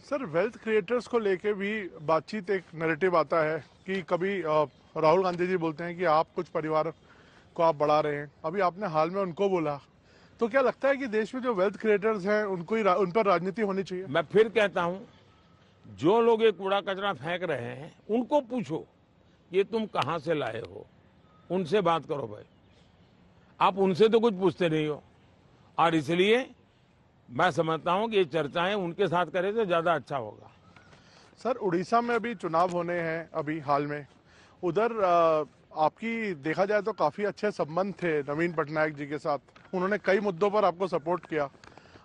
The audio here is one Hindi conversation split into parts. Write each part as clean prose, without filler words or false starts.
सर, वेल्थ क्रिएटर्स को लेके भी बातचीत, एक नैरेटिव आता है कि कभी राहुल गांधी जी बोलते हैं कि आप कुछ परिवार को आप बढ़ा रहे हैं, अभी आपने हाल में उनको बोला। तो क्या लगता है कि देश में जो वेल्थ क्रिएटर्स हैं उनको ही उन पर राजनीति होनी चाहिए? मैं फिर कहता हूं, जो लोग ये कूड़ा कचरा फेंक रहे हैं उनको पूछो ये तुम कहां से लाए हो, उनसे बात करो भाई। आप उनसे तो कुछ पूछते नहीं हो, और इसलिए मैं समझता हूं कि ये चर्चाएं उनके साथ करें तो ज्यादा अच्छा होगा। सर, उड़ीसा में अभी चुनाव होने हैं, अभी हाल में उधर आपकी देखा जाए तो काफी अच्छे संबंध थे नवीन पटनायक जी के साथ। उन्होंने कई मुद्दों पर आपको सपोर्ट किया।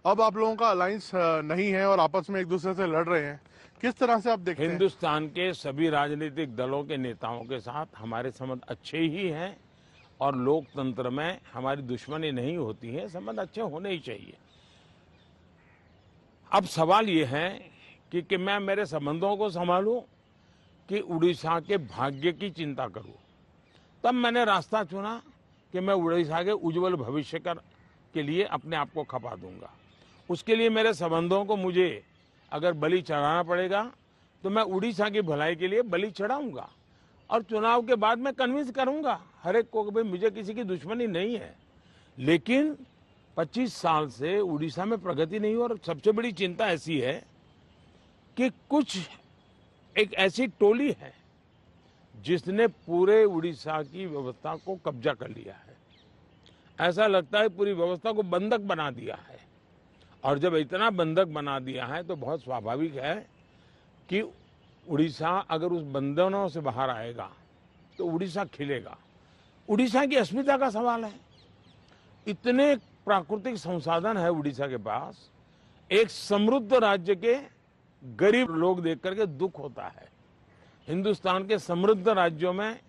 अब आप लोगों का अलायंस नहीं है और आपस में एक दूसरे से लड़ रहे हैं, किस तरह से आप देखते हैं? हिंदुस्तान के सभी राजनीतिक दलों के नेताओं के साथ हमारे संबंध अच्छे ही हैं, और लोकतंत्र में हमारी दुश्मनी नहीं होती है, संबंध अच्छे होने ही चाहिए। अब सवाल ये है कि मैं मेरे संबंधों को संभालूं कि उड़ीसा के भाग्य की चिंता करूं। तब मैंने रास्ता चुना कि मैं उड़ीसा के उज्जवल भविष्य के लिए अपने आप को खपा दूंगा। उसके लिए मेरे संबंधों को मुझे अगर बलि चढ़ाना पड़ेगा तो मैं उड़ीसा की भलाई के लिए बलि चढ़ाऊंगा, और चुनाव के बाद मैं कन्विंस करूंगा हर एक को कि भाई मुझे किसी की दुश्मनी नहीं है। लेकिन 25 साल से उड़ीसा में प्रगति नहीं हो, और सबसे बड़ी चिंता ऐसी है कि कुछ एक ऐसी टोली है जिसने पूरे उड़ीसा की व्यवस्था को कब्जा कर लिया है। ऐसा लगता है पूरी व्यवस्था को बंधक बना दिया है, और जब इतना बंधक बना दिया है तो बहुत स्वाभाविक है कि उड़ीसा अगर उस बंधनों से बाहर आएगा तो उड़ीसा खिलेगा। उड़ीसा की अस्मिता का सवाल है। इतने प्राकृतिक संसाधन है उड़ीसा के पास, एक समृद्ध राज्य के गरीब लोग देख करके दुख होता है। हिंदुस्तान के समृद्ध राज्यों में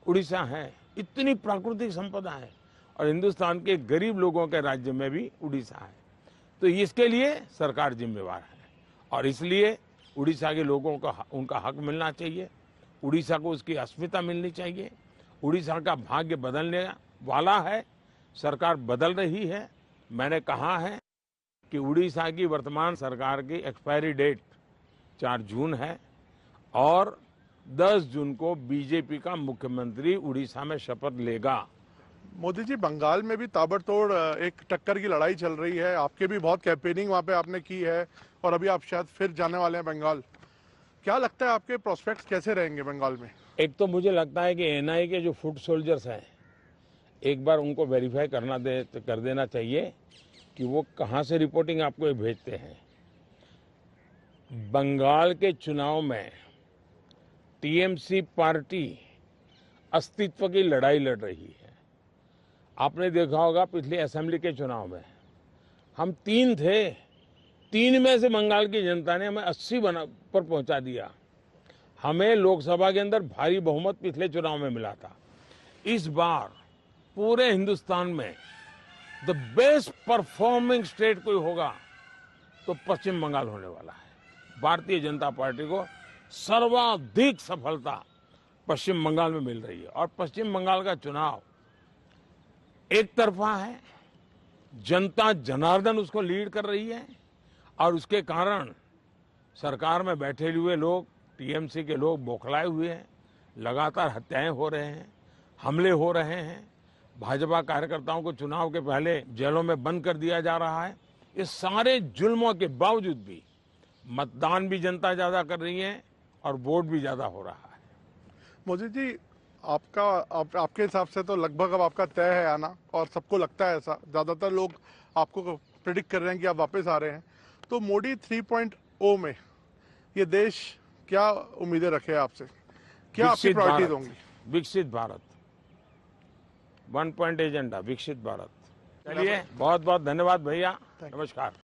उड़ीसा है, इतनी प्राकृतिक संपदा है, और हिंदुस्तान के गरीब लोगों के राज्य में भी उड़ीसा है। तो इसके लिए सरकार जिम्मेवार है, और इसलिए उड़ीसा के लोगों को उनका हक मिलना चाहिए। उड़ीसा को उसकी अस्मिता मिलनी चाहिए। उड़ीसा का भाग्य बदलने वाला है, सरकार बदल रही है। मैंने कहा है कि उड़ीसा की वर्तमान सरकार की एक्सपायरी डेट 4 जून है, और 10 जून को बीजेपी का मुख्यमंत्री उड़ीसा में शपथ लेगा। मोदी जी, बंगाल में भी ताबड़तोड़ एक टक्कर की लड़ाई चल रही है। आपके भी बहुत कैंपेनिंग वहां पे आपने की है, और अभी आप शायद फिर जाने वाले हैं बंगाल। क्या लगता है आपके प्रोस्पेक्ट्स कैसे रहेंगे बंगाल में? एक तो मुझे लगता है कि एनआईए के जो फुट सोल्जर्स हैं, एक बार उनको वेरीफाई कर देना चाहिए कि वो कहां से रिपोर्टिंग आपको ये भेजते हैं। बंगाल के चुनाव में टीएमसी पार्टी अस्तित्व की लड़ाई लड़ रही है। आपने देखा होगा पिछले असेंबली के चुनाव में हम 3 थे, 3 में से बंगाल की जनता ने हमें 80 पर पहुंचा दिया। हमें लोकसभा के अंदर भारी बहुमत पिछले चुनाव में मिला था। इस बार पूरे हिंदुस्तान में द बेस्ट परफॉर्मिंग स्टेट कोई होगा तो पश्चिम बंगाल होने वाला है। भारतीय जनता पार्टी को सर्वाधिक सफलता पश्चिम बंगाल में मिल रही है, और पश्चिम बंगाल का चुनाव एक तरफा है। जनता जनार्दन उसको लीड कर रही है, और उसके कारण सरकार में बैठे हुए लोग, टीएमसी के लोग बौखलाए हुए हैं। लगातार हत्याएं हो रहे हैं, हमले हो रहे हैं, भाजपा कार्यकर्ताओं को चुनाव के पहले जेलों में बंद कर दिया जा रहा है। इस सारे जुल्मों के बावजूद भी मतदान भी जनता ज्यादा कर रही है, और वोट भी ज्यादा हो रहा है। मोदी जी, आपके हिसाब से तो लगभग अब आपका तय है आना, और सबको लगता है ऐसा। ज्यादातर लोग आपको प्रेडिक्ट कर रहे हैं कि आप वापस आ रहे हैं। तो मोदी 3.0 में ये देश क्या उम्मीदें रखे आपसे? क्या आपकी प्रायोरिटीज होंगी? विकसित भारत, 1 पॉइंट एजेंडा, विकसित भारत। चलिए, बहुत बहुत धन्यवाद भैया, नमस्कार।